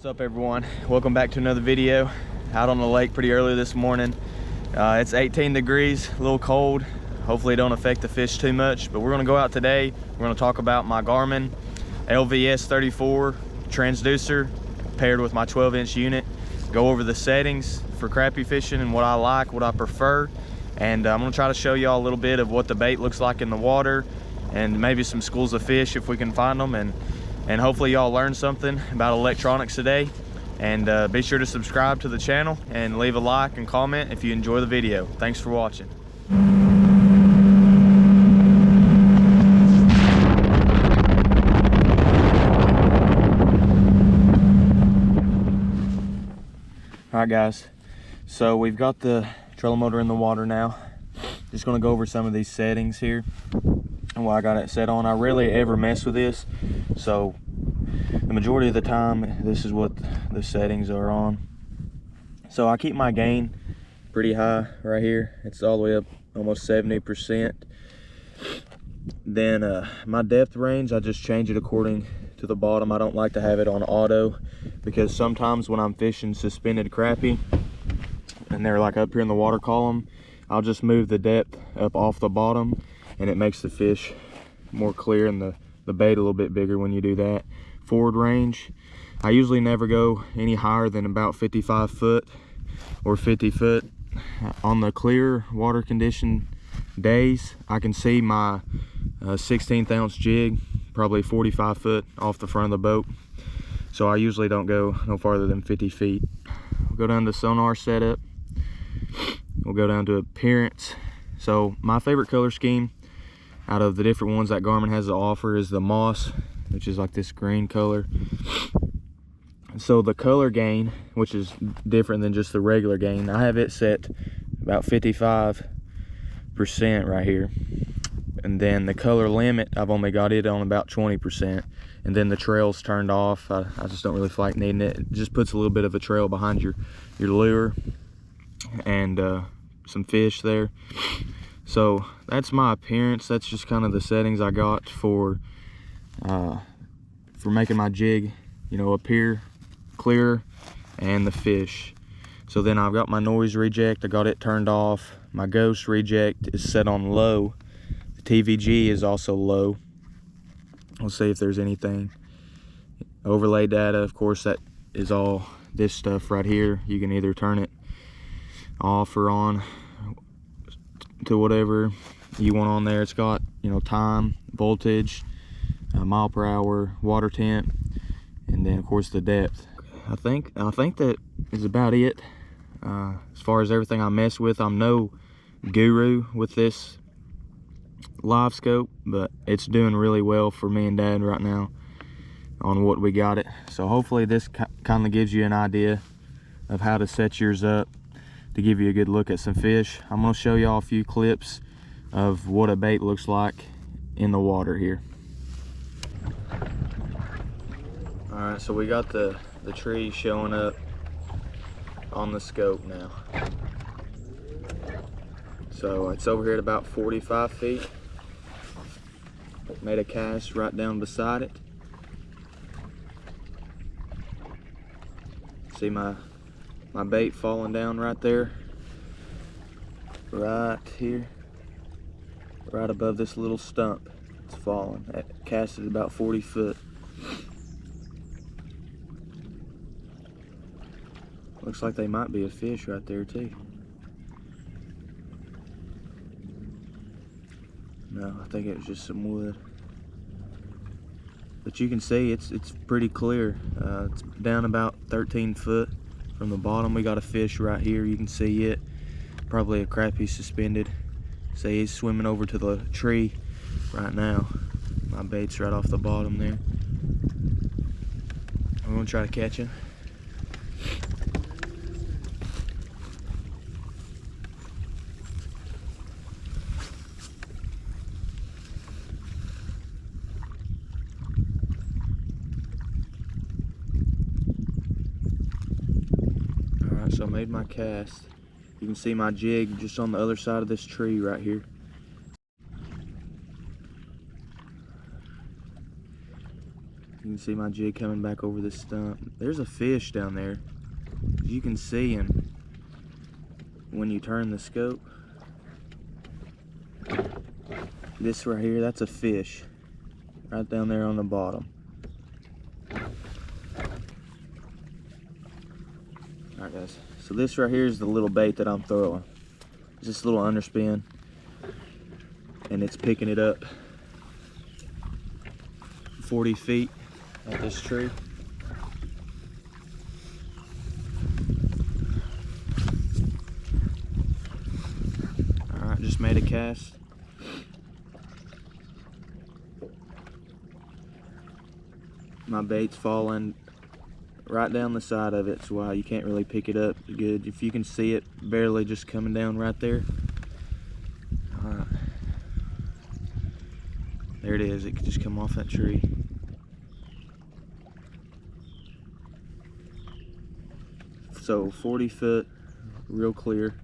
What's up everyone, welcome back to another video. Out on the lake pretty early this morning. It's 18 degrees, a little cold. Hopefully it don't affect the fish too much, but we're gonna go out today. We're gonna talk about my Garmin LVS34 transducer paired with my 12-inch unit. Go over the settings for crappie fishing and what I like, what I prefer. And I'm gonna try to show y'all a little bit of what the bait looks like in the water and maybe some schools of fish if we can find them. And hopefully y'all learn something about electronics today. And be sure to subscribe to the channel and leave a like and comment if you enjoy the video. Thanks for watching. All right guys, so we've got the trolling motor in the water now. Just gonna go over some of these settings here and what I got it set on. I rarely ever mess with this, so the majority of the time this is what the settings are on. So I keep my gain pretty high right here. It's all the way up almost 70%. Then my depth range, I just change it according to the bottom. I don't like to have it on auto because sometimes when I'm fishing suspended crappie and they're like up here in the water column, I'll just move the depth up off the bottom and it makes the fish more clear and the bait a little bit bigger when you do that. Forward range, I usually never go any higher than about 55 foot or 50 foot. On the clear water condition days, I can see my 16th ounce jig probably 45 foot off the front of the boat, so I usually don't go no farther than 50 feet. We'll go down to sonar setup. We'll go down to appearance. So my favorite color scheme out of the different ones that Garmin has to offer is the moss, which is like this green color. So the color gain, which is different than just the regular gain, I have it set about 55% right here. And then the color limit, I've only got it on about 20%. And then the trail's turned off. I just don't really feel like needing it. It just puts a little bit of a trail behind your lure and some fish there. So that's my appearance. That's just kind of the settings I got for making my jig, you know, appear clearer and the fish. So then I've got my noise reject, I got it turned off. My ghost reject is set on low. The TVG is also low. We'll see if there's anything. Overlay data, of course, that is all this stuff right here. You can either turn it off or on to whatever you want on there. It's got, you know, time, voltage, mile per hour, water temp, and then of course the depth. I think that is about it. As far as everything I mess with, I'm no guru with this Livescope, but it's doing really well for me and Dad right now on what we got it. So hopefully this kind of gives you an idea of how to set yours up to give you a good look at some fish. I'm going to show y'all a few clips of what a bait looks like in the water here. All right, so we got the tree showing up on the scope now. So it's over here at about 45 feet. Made a cast right down beside it. See my bait falling down right there, right here, right above this little stump. It's falling. It casted about 40 foot. Looks like they might be a fish right there too. No, I think it was just some wood. But you can see it's pretty clear. It's down about 13 foot from the bottom. We got a fish right here. You can see it. Probably a crappie suspended. See, he's swimming over to the tree right now. My bait's right off the bottom there. I'm gonna try to catch him. So I made my cast. You can see my jig just on the other side of this tree right here. You can can see my jig coming back over this stump. There's a fish down there. You can see him when you turn the scope. This right here, that's a fish. Right down there on the bottom. Alright guys, so this right here is the little bait that I'm throwing. It's this little underspin, and it's picking it up 40 feet at this tree. Alright, just made a cast. My bait's falling right down the side of it, so you can't really pick it up good. If you can see it barely just coming down right there. Alright. There it is, it could just come off that tree. So 40 foot, real clear.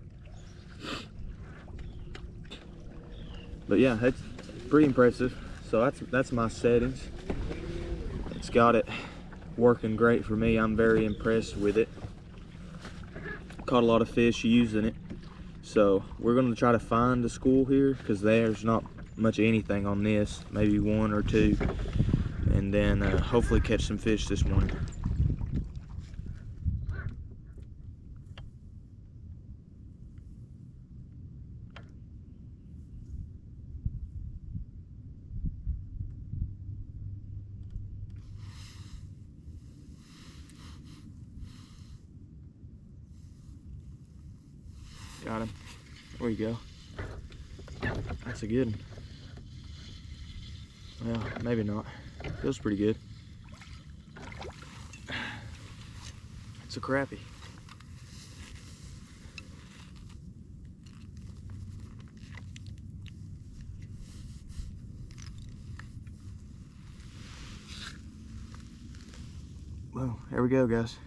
But yeah, that's pretty impressive. So that's my settings. It's got it working great for me. I'm very impressed with it. Caught a lot of fish using it. So we're going to try to find a school here, because there's not much anything on this, maybe one or two, and then hopefully catch some fish this morning. Got him. There we go. That's a good one. Well, maybe not. Feels pretty good. It's a crappie. Well, there we go, guys.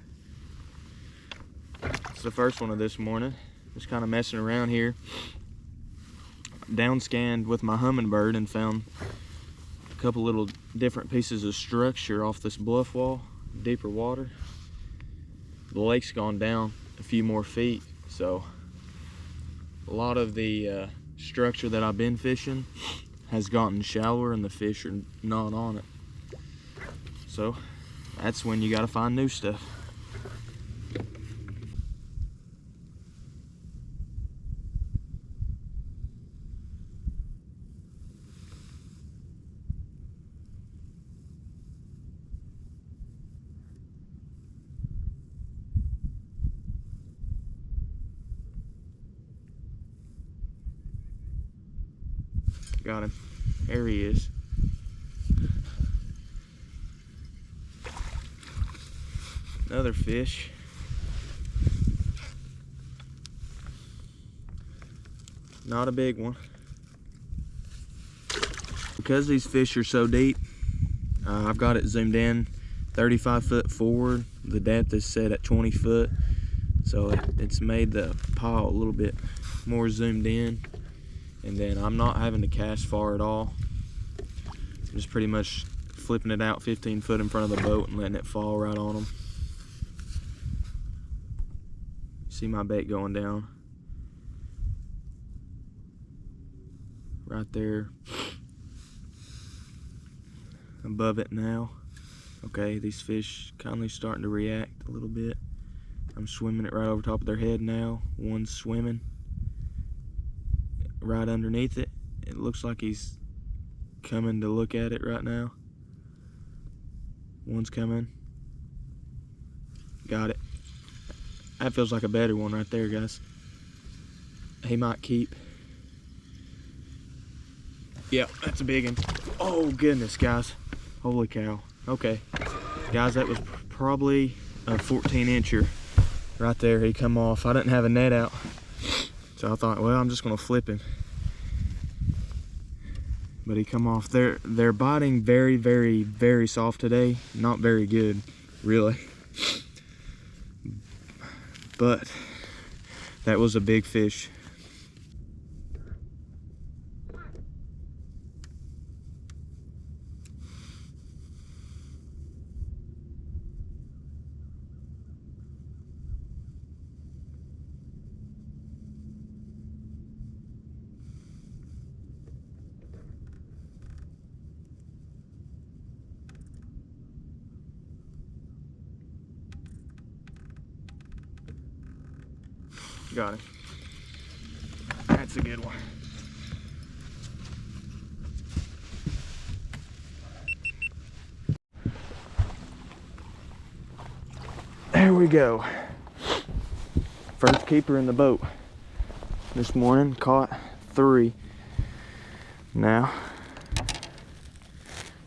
It's the first one of this morning. Just kind of messing around here. Down scanned with my hummingbird and found a couple little different pieces of structure off this bluff wall, deeper water. The lake's gone down a few more feet, so a lot of the structure that I've been fishing has gotten shallower and the fish are not on it. So that's when you got to find new stuff. Got him. There he is. Another fish. Not a big one. Because these fish are so deep, I've got it zoomed in 35 foot forward. The depth is set at 20 foot. So it's made the pile a little bit more zoomed in. And then I'm not having to cast far at all. I'm just pretty much flipping it out 15 foot in front of the boat and letting it fall right on them. See my bait going down. Right there. Above it now. Okay, these fish kindly starting to react a little bit. I'm swimming it right over top of their head now. One's swimming right underneath it. It looks like he's coming to look at it right now. One's coming. Got it. That feels like a better one right there, guys. He might keep. Yeah, that's a big one. Oh goodness, guys. Holy cow. Okay, guys, that was probably a 14-incher right there. He come off. I didn't have a net out, so I thought, well, I'm just gonna flip him. But he come off. They're biting very, very, very soft today. Not very good, really. But that was a big fish. Got him. That's a good one. There we go. First keeper in the boat this morning. Caught 3. Now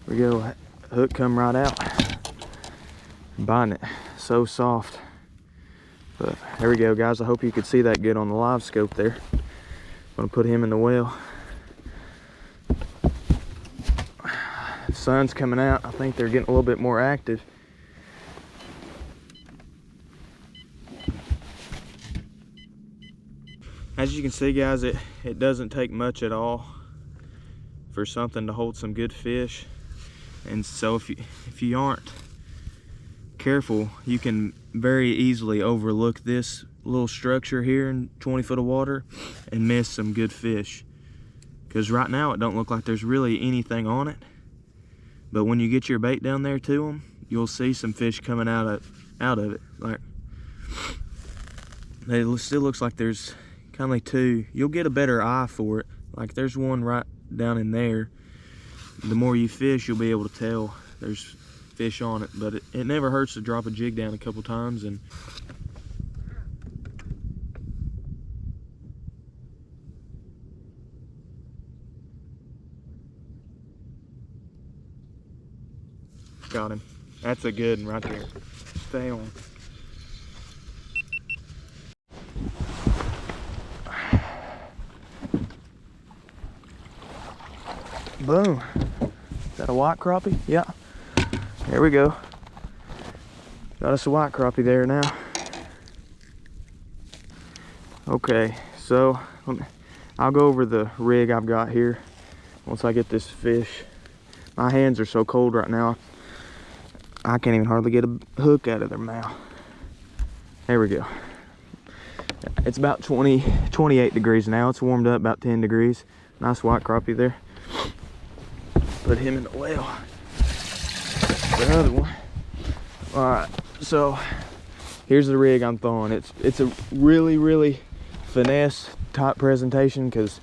we go. Hook come right out. Biting it so soft. But there we go, guys. I hope you could see that good on the live scope there. I'm gonna put him in the well. The sun's coming out. I think they're getting a little bit more active. As you can see, guys, it doesn't take much at all for something to hold some good fish. And so if you aren't careful, you can very easily overlook this little structure here in 20 foot of water and miss some good fish. Because right now it don't look like there's really anything on it, but when you get your bait down there to them, you'll see some fish coming out of it. Like, it still looks like there's kind of 2. You'll get a better eye for it. Like, there's one right down in there. The more you fish, you'll be able to tell there's fish on it, but it never hurts to drop a jig down a couple times. And got him. That's a good one right there. Stay on. Boom. Is that a white crappie? Yeah. There we go. Got us a white crappie there now. Okay, so I'll go over the rig I've got here once I get this fish. My hands are so cold right now, I can't even hardly get a hook out of their mouth. There we go. It's about 28 degrees now. It's warmed up about 10 degrees. Nice white crappie there. Put him in the well. The other one. All right, so here's the rig I'm throwing. It's a really finesse type presentation because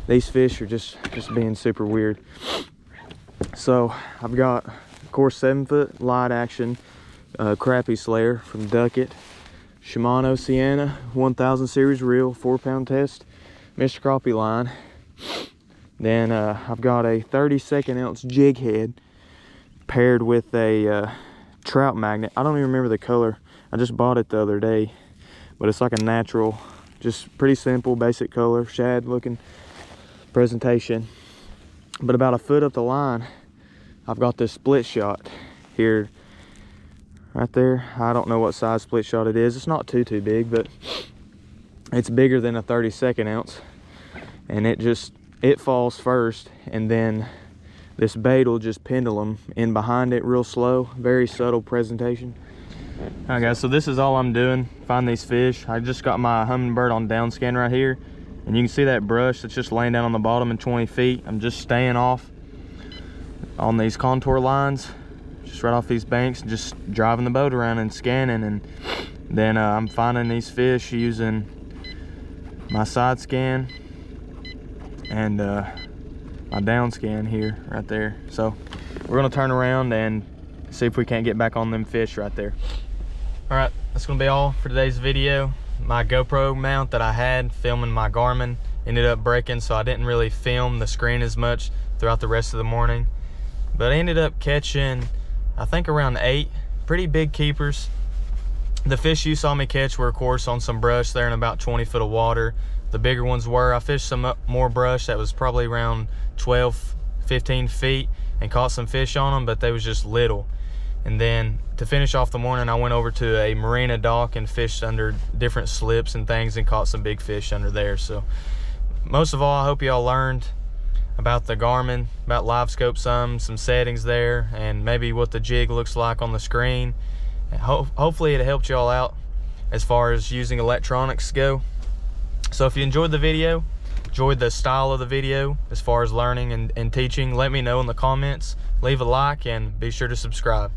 these fish are just being super weird. So I've got, of course, 7 foot light action crappie slayer from Duckett, Shimano Sienna 1000 series reel, 4-pound test, Mr. Crappie line. Then I've got a 32nd ounce jig head paired with a trout magnet. I don't even remember the color. I just bought it the other day, but it's like a natural, just pretty simple, basic color, shad looking presentation. But about a foot up the line, I've got this split shot here, right there. I don't know what size split shot it is. It's not too big, but it's bigger than a 32nd ounce. And it falls first, and then this bait will just pendulum in behind it real slow. Very subtle presentation. All right, guys, so this is all I'm doing, find these fish. I just got my hummingbird on down scan right here, and you can see that brush that's just laying down on the bottom in 20 feet. I'm just staying off on these contour lines, just right off these banks, and just driving the boat around and scanning. And then I'm finding these fish using my side scan and my down scan here, right there. So we're gonna turn around and see if we can't get back on them fish right there. All right, that's gonna be all for today's video. My GoPro mount that I had filming my Garmin ended up breaking, so I didn't really film the screen as much throughout the rest of the morning. But I ended up catching, I think, around 8 pretty big keepers. The fish you saw me catch were, of course, on some brush there in about 20 foot of water. The bigger ones were, I fished some more brush that was probably around 12, 15 feet and caught some fish on them, but they was just little. And then to finish off the morning, I went over to a marina dock and fished under different slips and things and caught some big fish under there. So most of all, I hope y'all learned about the Garmin, about Livescope, some settings there, and maybe what the jig looks like on the screen. And hopefully it helped y'all out as far as using electronics go. So if you enjoyed the video, enjoyed the style of the video as far as learning and teaching, let me know in the comments. Leave a like and be sure to subscribe.